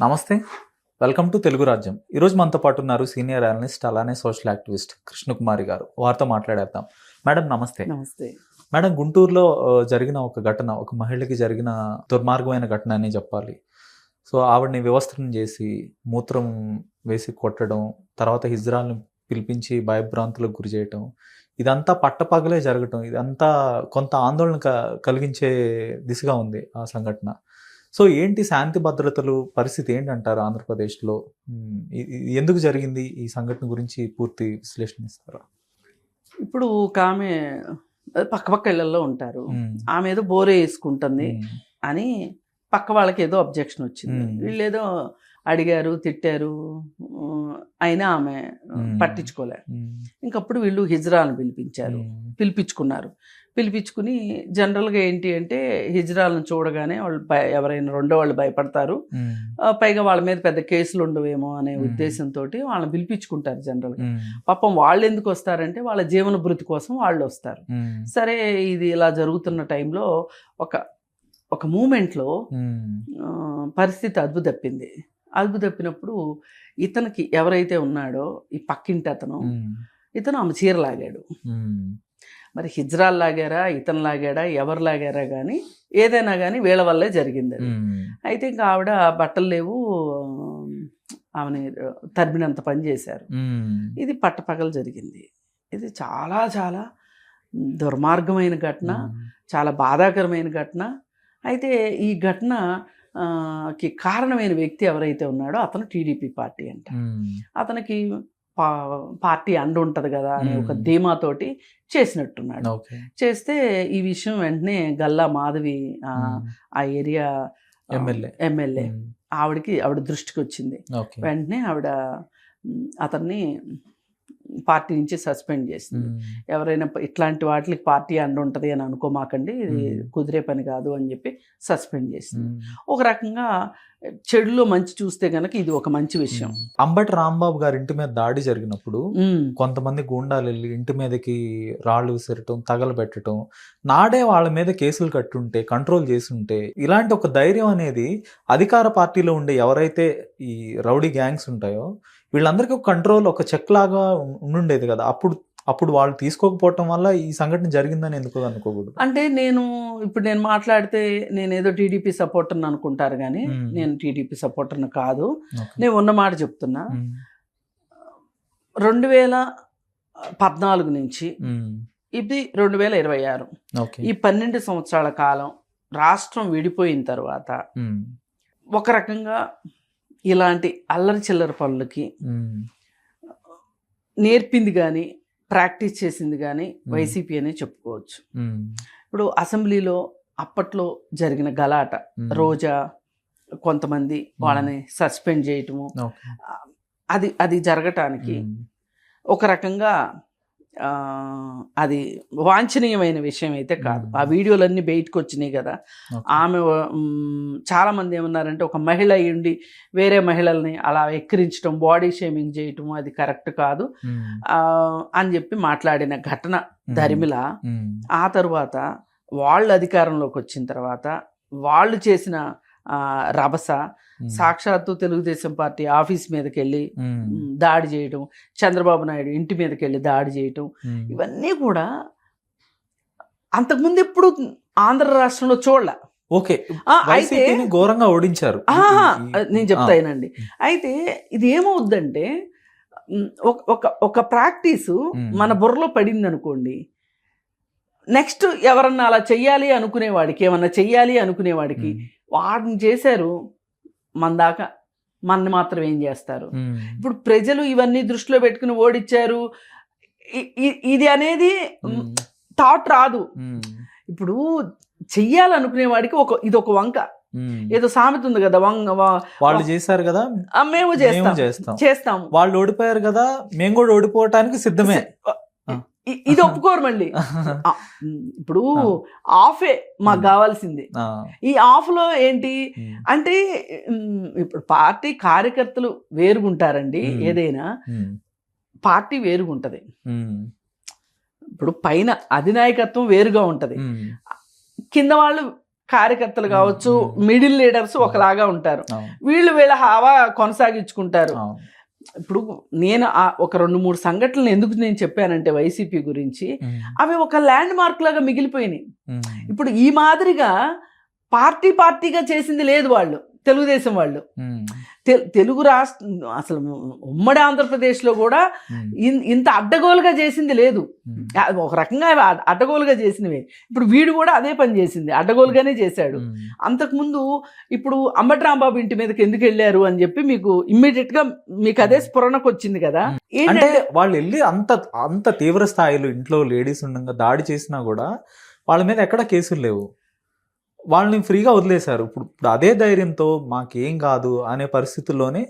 నమస్తే, welcome to Telugu రాజ్యం. ఈరోజు మనతో పాటు ఉన్నారు సీనియర్ అనలిస్ట్ అలానే సోషల్ యాక్టివిస్ట్ కృష్ణకుమారి గారు. వారితో మాట్లాడేద్దాం. మేడం నమస్తే. నమస్తే. మేడం, గుంటూరులో జరిగిన ఒక ఘటన, ఒక మహిళకి జరిగిన దుర్మార్గమైన ఘటన అని చెప్పాలి. సో ఆవిడని వ్యవస్థను చేసి మూత్రం వేసి కొట్టడం, తర్వాత హిజ్రాల్ని పిలిపించి భయభ్రాంతులకు గురి చేయటం, ఇదంతా పట్టపగలే జరగటం, ఇదంతా కొంత ఆందోళన కలిగించే దిశగా ఉంది ఆ సంఘటన. సో ఏంటి శాంతి భద్రతలు పరిస్థితి ఏంటంటారు ఆంధ్రప్రదేశ్లో? ఎందుకు జరిగింది ఈ సంఘటన గురించి పూర్తి విశ్లేషణ ఇస్తారా? ఇప్పుడు ఒక ఆమె పక్క ఇళ్లలో ఉంటారు, ఆమె ఏదో బోరే వేసుకుంటుంది అని పక్క వాళ్ళకి ఏదో అబ్జెక్షన్ వచ్చింది. వీళ్ళు ఏదో అడిగారు, తిట్టారు, అయినా ఆమె పట్టించుకోలే. ఇంకప్పుడు వీళ్ళు హిజ్రాలను పిలిపించుకున్నారు. పిలిపించుకుని జనరల్గా ఏంటి అంటే హిజ్రాలను చూడగానే వాళ్ళు ఎవరైనా రెండో వాళ్ళు భయపడతారు, పైగా వాళ్ళ మీద పెద్ద కేసులు ఉండవేమో అనే ఉద్దేశంతో వాళ్ళని పిలిపించుకుంటారు జనరల్గా. పాపం వాళ్ళు ఎందుకు వస్తారంటే వాళ్ళ జీవన భృతి కోసం వాళ్ళు వస్తారు. సరే, ఇది ఇలా జరుగుతున్న టైంలో ఒక మూమెంట్లో పరిస్థితి అదుపు తప్పినప్పుడు ఇతనికి ఎవరైతే ఉన్నాడో ఈ పక్కింటి ఇతను ఆమె చీర లాగాడు. మరి హిజ్రాల్ లాగారా, ఇతను లాగాడా, ఎవరు లాగారా కానీ ఏదైనా కానీ వీళ్ళ వల్లే జరిగింది అది. అయితే ఇంకా ఆవిడ బట్టలు లేవు, ఆమెని తరిమినంత పని చేశారు. ఇది పట్టపగలు జరిగింది. ఇది చాలా చాలా దుర్మార్గమైన ఘటన, చాలా బాధాకరమైన ఘటన. అయితే ఈ ఘటనకి కారణమైన వ్యక్తి ఎవరైతే ఉన్నాడో అతను టీడీపీ పార్టీ అంట. అతనికి పార్టీ అండ ఉంటుంది కదా అనే ఒక ధీమాతోటి చేసినట్టున్నాడు. చేస్తే ఈ విషయం వెంటనే గల్లా మాధవి ఆ ఏరియా ఎమ్మెల్యే ఆవిడ దృష్టికి వచ్చింది. వెంటనే ఆవిడ అతన్ని పార్టీ నుంచి సస్పెండ్ చేసింది. ఎవరైనా ఇట్లాంటి వాటికి పార్టీ అండ ఉంటుంది అని అనుకోమాకండి, ఇది కుదిరే పని కాదు అని చెప్పి సస్పెండ్ చేసింది. ఒక రకంగా చెడులో మంచి చూస్తే గనక ఇది ఒక మంచి విషయం. అంబటి రాంబాబు గారి ఇంటి మీద దాడి జరిగినప్పుడు కొంతమంది గూండాలు వెళ్ళి ఇంటి మీదకి రాళ్ళు విసరటం, తగలబెట్టడం, నాడే వాళ్ళ మీద కేసులు కట్టుంటే, కంట్రోల్ చేసి ఉంటే, ఇలాంటి ఒక ధైర్యం అనేది అధికార పార్టీలో ఉండే ఎవరైతే ఈ రౌడీ గ్యాంగ్స్ ఉంటాయో వీళ్ళందరికీ ఒక కంట్రోల్, ఒక చెక్ లాగా ఉండుండేది కదా. అప్పుడు వాళ్ళు తీసుకోకపోవటం వల్ల ఈ సంఘటన జరిగిందని ఎందుకు అనుకోకూడదు? అంటే నేను మాట్లాడితే నేనేదో టీడీపీ సపోర్టర్ని అనుకుంటారు, కానీ నేను టీడీపీ సపోర్టర్ని కాదు. నేను ఉన్నమాట చెప్తున్నా. 2014 నుంచి ఇది 2026, ఈ 12 సంవత్సరాల కాలం రాష్ట్రం విడిపోయిన తర్వాత ఒక రకంగా ఇలాంటి అల్లరి చిల్లర పనులకి నేర్పింది కానీ ప్రాక్టీస్ చేసింది కానీ వైసీపీ అనే చెప్పుకోవచ్చు. ఇప్పుడు అసెంబ్లీలో అప్పట్లో జరిగిన గలాట, రోజా కొంతమంది వాళ్ళని సస్పెండ్ చేయటము, అది జరగటానికి ఒక రకంగా అది వాంఛనీయమైన విషయం అయితే కాదు. ఆ వీడియోలన్నీ బయటకు వచ్చినాయి కదా. ఆమె చాలామంది ఏమన్నారంటే ఒక మహిళ అయ్యుండి వేరే మహిళల్ని అలా ఎక్కిరించడం, బాడీ షేమింగ్ చేయటం అది కరెక్ట్ కాదు అని చెప్పి మాట్లాడిన ఘటన ధర్మిల. ఆ తర్వాత వాళ్ళు అధికారంలోకి వచ్చిన తర్వాత వాళ్ళు చేసిన రభస, సాక్షాత్తు తెలుగుదేశం పార్టీ ఆఫీస్ మీదకి వెళ్ళి దాడి చేయటం, చంద్రబాబు నాయుడు ఇంటి మీదకి వెళ్ళి దాడి చేయటం, ఇవన్నీ కూడా అంతకుముందు ఎప్పుడు ఆంధ్ర రాష్ట్రంలో చూడలే. అయితే ఘోరంగా ఓడించారు. నేను చెప్తానండి. అయితే ఇది ఏమవుద్దంటే ఒక ప్రాక్టీసు మన బుర్రలో పడింది అనుకోండి, నెక్స్ట్ ఎవరన్నా అలా చెయ్యాలి అనుకునేవాడికి, ఏమన్నా చెయ్యాలి అనుకునేవాడికి వాడిని చేశారు, మన దాకా మనని మాత్రం ఏం చేస్తారు. ఇప్పుడు ప్రజలు ఇవన్నీ దృష్టిలో పెట్టుకుని ఓడిచ్చారు ఇది అనేది థాట్ రాదు. ఇప్పుడు చెయ్యాలనుకునే వాడికి ఇది ఒక వంక. ఏదో సామెత ఉంది కదా, వాళ్ళు చేశారు కదా మేము చేస్తాం, వాళ్ళు ఓడిపోయారు కదా మేము కూడా ఓడిపోవటానికి సిద్ధమే, ఇది ఒప్పుకోరు మళ్ళీ. ఇప్పుడు ఆఫే మాకు కావాల్సింది. ఈ ఆఫ్ లో ఏంటి అంటే ఇప్పుడు పార్టీ కార్యకర్తలు వేరుగుంటారండి, ఏదైనా పార్టీ వేరుగుంటది. ఇప్పుడు పైన అధినాయకత్వం వేరుగా ఉంటది, కింద వాళ్ళు కార్యకర్తలు కావచ్చు, మిడిల్ లీడర్స్ ఒకలాగా ఉంటారు, అవును. వీళ్ళ హావా కొనసాగించుకుంటారు. అవును. ఇప్పుడు నేను ఒక 2-3 సంఘటనలు ఎందుకు నేను చెప్పానంటే వైసీపీ గురించి, అవి ఒక ల్యాండ్ మార్క్ లాగా మిగిలిపోయినాయి. ఇప్పుడు ఈ మాదిరిగా పార్టీగా చేసింది లేదు వాళ్ళు, తెలుగుదేశం వాళ్ళు. తెలుగు రాష్ట్ర అసలు ఉమ్మడి ఆంధ్రప్రదేశ్లో కూడా ఇంత అడ్డగోలుగా చేసింది లేదు. ఒక రకంగా అడ్డగోలుగా చేసినవే. ఇప్పుడు వీడు కూడా అదే పని చేసింది, అడ్డగోలుగానే చేశాడు. అంతకుముందు ఇప్పుడు అంబటి రాంబాబు ఇంటి మీదకి ఎందుకు వెళ్ళారు అని చెప్పి మీకు ఇమ్మీడియట్ గా మీకు అదే స్ఫురణకు వచ్చింది కదా. అంటే వాళ్ళు వెళ్ళి అంత తీవ్ర స్థాయిలో ఇంట్లో లేడీస్ ఉండగా దాడి చేసినా కూడా వాళ్ళ మీద ఎక్కడ కేసులు లేవు, వాళ్ళని ఫ్రీగా వదిలేశారు. ఇప్పుడు అదే ధైర్యంతో మాకేం కాదు అనే పరిస్థితుల్లోనే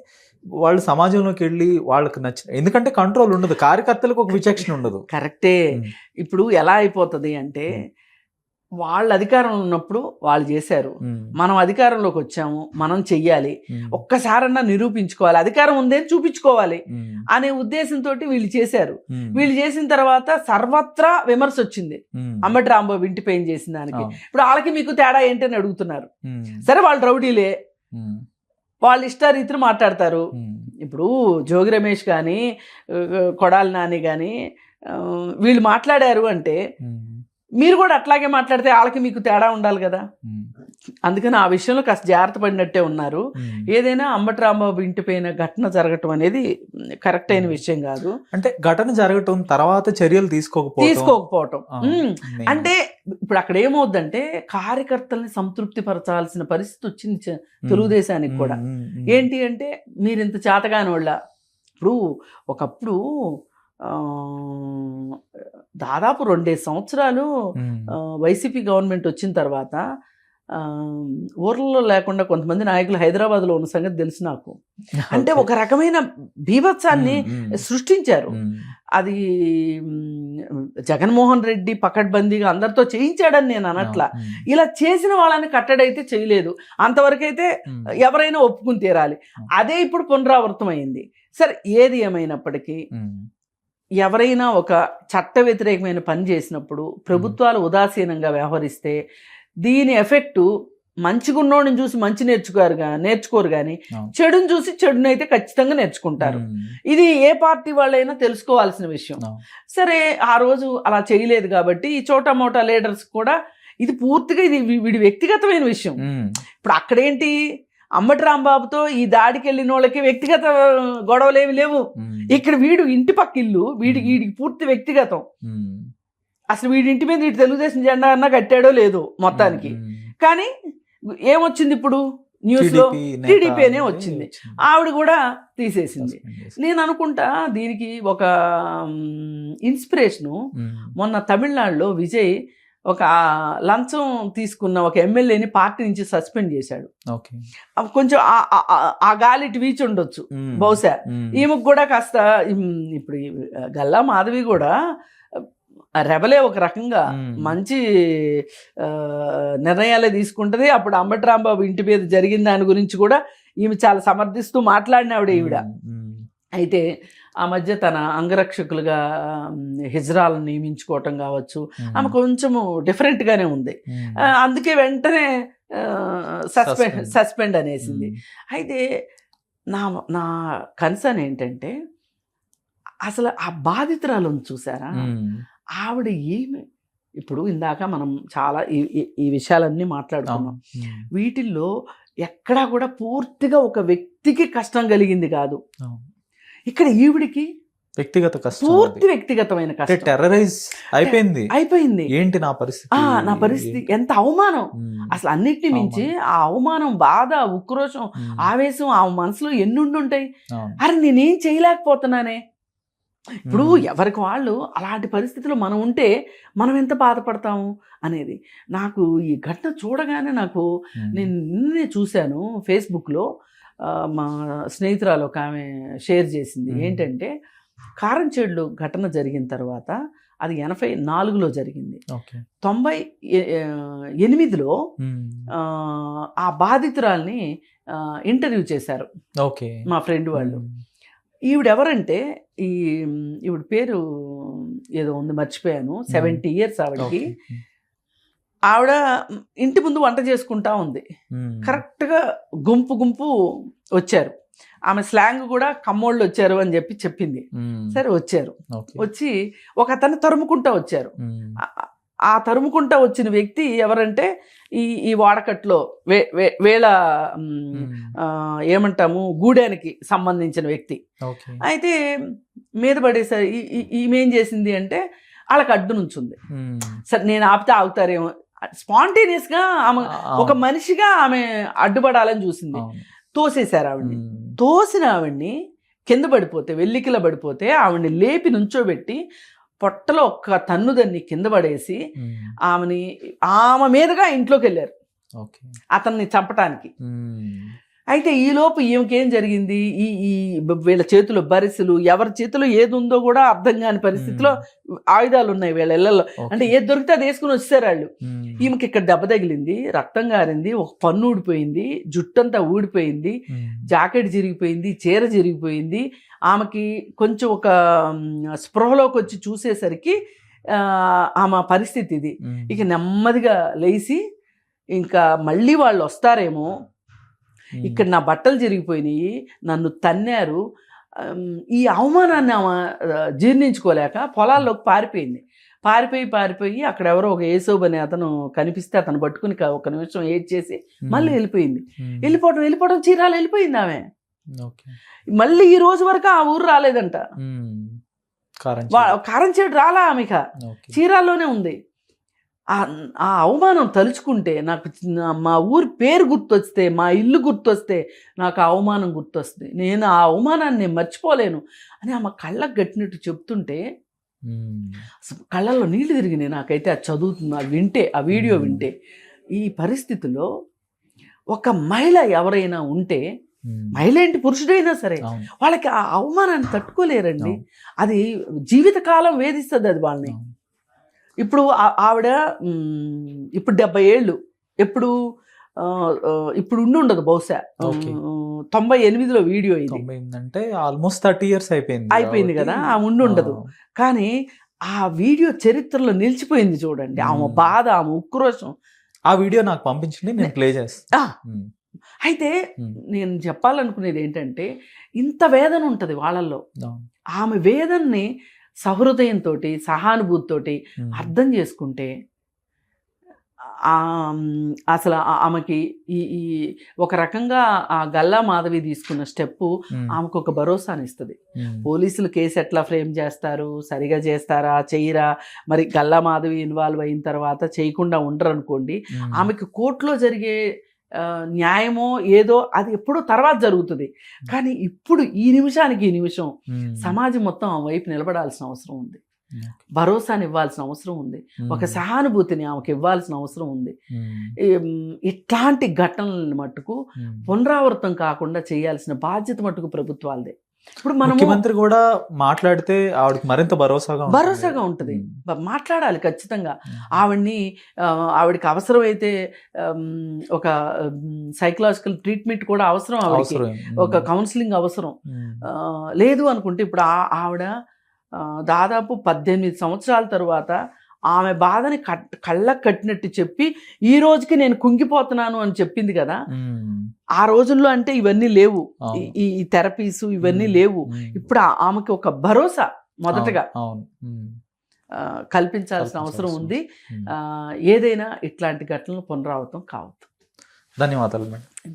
వాళ్ళు సమాజంలోకి వెళ్ళి వాళ్ళకి నచ్చిన, ఎందుకంటే కంట్రోల్ ఉండదు, కార్యకర్తలకు ఒక విచక్షణ ఉండదు. కరెక్టే. ఇప్పుడు ఎలా అయిపోతుంది అంటే వాళ్ళు అధికారంలో ఉన్నప్పుడు వాళ్ళు చేశారు, మనం అధికారంలోకి వచ్చాము, మనం చెయ్యాలి, ఒక్కసారన్నా నిరూపించుకోవాలి, అధికారం ఉందని చూపించుకోవాలి అనే ఉద్దేశంతో వీళ్ళు చేశారు. వీళ్ళు చేసిన తర్వాత సర్వత్రా విమర్శ వచ్చింది అంబటి రాంబాబు ఇంటి పైన చేసిన దానికి. ఇప్పుడు వాళ్ళకి మీకు తేడా ఏంటని అడుగుతున్నారు. సరే వాళ్ళు రౌడీలే, వాళ్ళు ఇష్టారీతిని మాట్లాడతారు. ఇప్పుడు జోగి రమేష్ కానీ కొడాలి నాని కానీ వీళ్ళు మాట్లాడారు అంటే మీరు కూడా అట్లాగే మాట్లాడితే వాళ్ళకి మీకు తేడా ఉండాలి కదా. అందుకని ఆ విషయంలో కాస్త జాగ్రత్త పడినట్టే ఉన్నారు. ఏదైనా అంబటి రాంబాబు ఇంటి పైన ఘటన జరగటం అనేది కరెక్ట్ అయిన విషయం కాదు. అంటే ఘటన జరగటం తర్వాత చర్యలు తీసుకోకపోవటం అంటే ఇప్పుడు అక్కడ ఏమవుద్దంటే కార్యకర్తల్ని సంతృప్తి పరచాల్సిన పరిస్థితి వచ్చింది తెలుగుదేశానికి కూడా. ఏంటి అంటే మీరు ఇంత చేతగాని వాళ్ళ. ఇప్పుడు ఒకప్పుడు దాదాపు 2 సంవత్సరాలు వైసీపీ గవర్నమెంట్ వచ్చిన తర్వాత ఊర్లలో లేకుండా కొంతమంది నాయకులు హైదరాబాద్లో ఉన్న సంగతి తెలుసు నాకు. అంటే ఒక రకమైన బీభత్సాన్ని సృష్టించారు. అది జగన్మోహన్ రెడ్డి పకడ్బందీగా అందరితో చేయించాడని నేను అనట్లా. ఇలా చేసిన వాళ్ళని కట్టడైతే చేయలేదు, అంతవరకైతే ఎవరైనా ఒప్పుకుని తీరాలి. అదే ఇప్పుడు పునరావృతమైంది. సరే ఏది ఏమైనప్పటికీ ఎవరైనా ఒక చట్ట వ్యతిరేకమైన పని చేసినప్పుడు ప్రభుత్వాలు ఉదాసీనంగా వ్యవహరిస్తే దీని ఎఫెక్టు మంచిగున్నోడిని చూసి మంచి నేర్చుకోరు కానీ చెడుని చూసి చెడునైతే ఖచ్చితంగా నేర్చుకుంటారు. ఇది ఏ పార్టీ వాళ్ళైనా తెలుసుకోవాల్సిన విషయం. సరే ఆ రోజు అలా చేయలేదు కాబట్టి ఈ చోటా మోటా లీడర్స్ కూడా ఇది పూర్తిగా ఇది వీడి వ్యక్తిగతమైన విషయం. ఇప్పుడు అక్కడేంటి అంబటి రాంబాబుతో ఈ దాడికి వెళ్ళిన వాళ్ళకి వ్యక్తిగత గొడవలేవి లేవు. ఇక్కడ వీడు ఇంటి పక్క ఇల్లు, వీడికి పూర్తి వ్యక్తిగతం. అసలు వీడి ఇంటి మీద వీడి తెలుగుదేశం జెండా అన్నా కట్టాడో లేదో మొత్తానికి. కానీ ఏమొచ్చింది ఇప్పుడు న్యూస్ లో టీడీపీ అనే వచ్చింది, ఆవిడ కూడా తీసేసింది. నేను అనుకుంటా దీనికి ఒక ఇన్స్పిరేషను మొన్న తమిళనాడులో విజయ్ ఒక లంచం తీసుకున్న ఒక ఎమ్మెల్యేని పార్టీ నుంచి సస్పెండ్ చేశాడు. కొంచెం ఆ గాలి వీచి ఉండొచ్చు బహుశా. ఈమెకు కూడా కాస్త ఇప్పుడు గల్లా మాధవి కూడా రెబలే, ఒక రకంగా మంచి నిర్ణయాలే తీసుకుంటది. అప్పుడు అంబటి రాంబాబు ఇంటి మీద జరిగిన దాని గురించి కూడా ఈమె చాలా సమర్థిస్తూ మాట్లాడినావిడ ఈవిడ. అయితే ఆ మధ్య తన అంగరక్షకులుగా హిజ్రాలను నియమించుకోవటం కావచ్చు, ఆమె కొంచెము డిఫరెంట్గానే ఉంది. అందుకే వెంటనే సస్పెండ్ అనేసింది. అయితే నా కన్సర్న్ ఏంటంటే అసలు ఆ బాధితురాలను చూసారా, ఆవిడ ఏమి, ఇప్పుడు ఇందాక మనం చాలా ఈ విషయాలన్నీ మాట్లాడుకున్నాం. వీటిల్లో ఎక్కడా కూడా పూర్తిగా ఒక వ్యక్తికి కష్టం కలిగింది కాదు. ఇక్కడ ఈవిడికి వ్యక్తిగత కష్టం, పూర్తి వ్యక్తిగతమైన కష్టం. టెర్రరైజ్ అయిపోయింది. ఏంటి నా పరిస్థితి, ఎంత అవమానం. అసలు అన్నిటిని మించి ఆ అవమానం, బాధ, ఉక్రోషం, ఆవేశం ఆ మనసులో ఎన్నుండుంటాయి. అరే నేనేం చేయలేకపోతున్నానే. ఇప్పుడు ఎవరికి వాళ్ళు అలాంటి పరిస్థితిలో మనం ఉంటే మనం ఎంత బాధపడతాము అనేది. నాకు ఈ ఘటన చూడగానే నేను నిన్నే చూశాను ఫేస్బుక్లో, మా స్నేహితురాలు ఒక ఆమె షేర్ చేసింది. ఏంటంటే కారంచేడులో ఘటన జరిగిన తర్వాత, అది 84లో జరిగింది, 98లో ఆ బాధితురాల్ని ఇంటర్వ్యూ చేశారు మా ఫ్రెండ్ వాళ్ళు. ఈవిడెవరంటే ఈవిడ పేరు ఏదో ఉంది, మర్చిపోయాను. 70 years ఆవిడకి. ఆవిడ ఇంటి ముందు వంట చేసుకుంటా ఉంది. కరెక్ట్గా గుంపు వచ్చారు. ఆమె స్లాంగ్ కూడా కమ్మోళ్ళు వచ్చారు అని చెప్పింది. సరే వచ్చారు. వచ్చి ఒక అతన్ని తరుముకుంటా వచ్చారు. ఆ తరుముకుంటా వచ్చిన వ్యక్తి ఎవరంటే ఈ వాడకట్లో వేళ ఏమంటాము గూడానికి సంబంధించిన వ్యక్తి. అయితే మీద పడేసారి ఈమెం చేసింది అంటే వాళ్ళకి అడ్డు నుంచుంది. సరే నేను ఆపితే ఆగుతారేమో, స్పాంటేనియస్ గా ఆమె ఒక మనిషిగా ఆమె అడ్డుపడాలని చూసింది. తోసేశారు ఆవిడ్ని. తోసిన ఆవిడ్ని కింద పడిపోతే వెల్లికిల పడిపోతే ఆవిడ్ని లేపి నుంచోబెట్టి పొట్టలో ఒక్క తన్నుదన్ని కింద పడేసి ఆమె మీదుగా ఇంట్లోకి వెళ్ళారు అతన్ని చంపటానికి. అయితే ఈలోపు ఈమెకేం జరిగింది, ఈ వీళ్ళ చేతిలో బరిసెలు, ఎవరి చేతిలో ఏది ఉందో కూడా అర్థం కాని పరిస్థితిలో ఆయుధాలు ఉన్నాయి వీళ్ళ ఇళ్లలో. అంటే ఏది దొరికితే అది వేసుకుని వచ్చారు వాళ్ళు. ఈమెకి ఇక్కడ దెబ్బ తగిలింది, రక్తం గారింది, ఒక పన్ను ఊడిపోయింది, జుట్టంతా ఊడిపోయింది, జాకెట్ చిరిగిపోయింది, చీర చిరిగిపోయింది. ఆమెకి కొంచెం ఒక స్పృహలోకి వచ్చి చూసేసరికి ఆమె పరిస్థితి ఇది. ఇక నెమ్మదిగా లేచి ఇంకా మళ్ళీ వాళ్ళు వస్తారేమో, ఇక్కడ నా బట్టలు చిరిగిపోయినాయి, నన్ను తన్నారు, ఈ అవమానాన్ని ఆమె జీర్ణించుకోలేక పొలాల్లోకి పారిపోయి అక్కడ ఎవరో ఒక యేసోబు అనే అతను కనిపిస్తే అతను పట్టుకుని ఒక నిమిషం ఏడ్చేసి మళ్ళీ వెళ్ళిపోయింది. వెళ్ళిపోవడం చీరాలు వెళ్ళిపోయింది ఆమె. మళ్ళీ ఈ రోజు వరకు ఆ ఊరు రాలేదంట. కారంచేడు రాలా ఆమెక, చీరాల్లోనే ఉంది. ఆ అవమానం తలుచుకుంటే నాకు మా ఊరి పేరు గుర్తొస్తే, మా ఇల్లు గుర్తొస్తే నాకు ఆ అవమానం గుర్తొస్తుంది. నేను ఆ అవమానాన్ని మర్చిపోలేను అని ఆమె కళ్ళకు గట్టినట్టు చెప్తుంటే కళ్ళల్లో నీళ్లు తిరిగినాయి నాకైతే. అది చదువుతున్నా, వింటే, ఆ వీడియో వింటే. ఈ పరిస్థితిలో ఒక మహిళ ఎవరైనా ఉంటే, మహిళ ఏంటి పురుషుడైనా సరే, వాళ్ళకి ఆ అవమానాన్ని తట్టుకోలేరండి. అది జీవితకాలం వేధిస్తుంది అది వాళ్ళని. ఇప్పుడు ఆవిడ ఇప్పుడు 70 ఏళ్ళు, ఇప్పుడు ఉండదు బహుశా. 98లో వీడియో ఇది అంటే ఆల్మోస్ట్ 30 years అయిపోయింది కదా, ఆ ఉండదు. కానీ ఆ వీడియో చరిత్రలో నిలిచిపోయింది చూడండి. ఆమె బాధ, ఆమె ఉక్రోషం. ఆ వీడియో నాకు పంపించండి, నేను ప్లే చేస్తా. అయితే నేను చెప్పాలనుకునేది ఏంటంటే, ఇంత వేదన ఉంటుంది వాళ్ళల్లో. ఆమె వేదనని సహృదయంతో, సహానుభూతితోటి అర్థం చేసుకుంటే అసలు ఆమెకి ఈ ఒక రకంగా ఆ గల్లా మాధవి తీసుకున్న స్టెప్పు ఆమెకు ఒక భరోసాని ఇస్తుంది. పోలీసులు కేసు ఎట్లా ఫ్రేమ్ చేస్తారు, సరిగా చేస్తారా, చెయ్యరా, మరి గల్లా మాధవి ఇన్వాల్వ్ అయిన తర్వాత చేయకుండా ఉండరు అనుకోండి, ఆమెకి కోర్టులో జరిగే న్యాయమో ఏదో అది ఎప్పుడో తర్వాత జరుగుతుంది. కానీ ఇప్పుడు ఈ నిమిషం సమాజం మొత్తం ఆ వైపు నిలబడాల్సిన అవసరం ఉంది. భరోసాని ఇవ్వాల్సిన అవసరం ఉంది. ఒక సహానుభూతిని ఆమెకు ఇవ్వాల్సిన అవసరం ఉంది. ఇట్లాంటి ఘటనలను మట్టుకు పునరావృతం కాకుండా చేయాల్సిన బాధ్యత మట్టుకు ప్రభుత్వాలదే. ఇప్పుడు ముఖ్యమంత్రి కూడా మాట్లాడితే ఆవిడకి మరింత భరోసాగా ఉంటుంది. మాట్లాడాలి ఖచ్చితంగా. ఆవిడకి అవసరమైతే ఒక సైకలాజికల్ ట్రీట్మెంట్ కూడా అవసరం, ఆవిడకి ఒక కౌన్సిలింగ్ అవసరం. లేదు అనుకుంటే ఇప్పుడు ఆవిడ దాదాపు 18 సంవత్సరాల తరువాత ఆమె బాధని కళ్ళకు కట్టినట్టు చెప్పి ఈ రోజుకి నేను కుంగిపోతున్నాను అని చెప్పింది కదా. ఆ రోజుల్లో అంటే ఇవన్నీ లేవు, ఈ థెరపీస్ ఇవన్నీ లేవు. ఇప్పుడు ఆమెకి ఒక భరోసా మొదటగా కల్పించాల్సిన అవసరం ఉంది. ఏదైనా ఇట్లాంటి ఘటనలు పునరావృతం కావద్దు. ధన్యవాదాలు మేడం.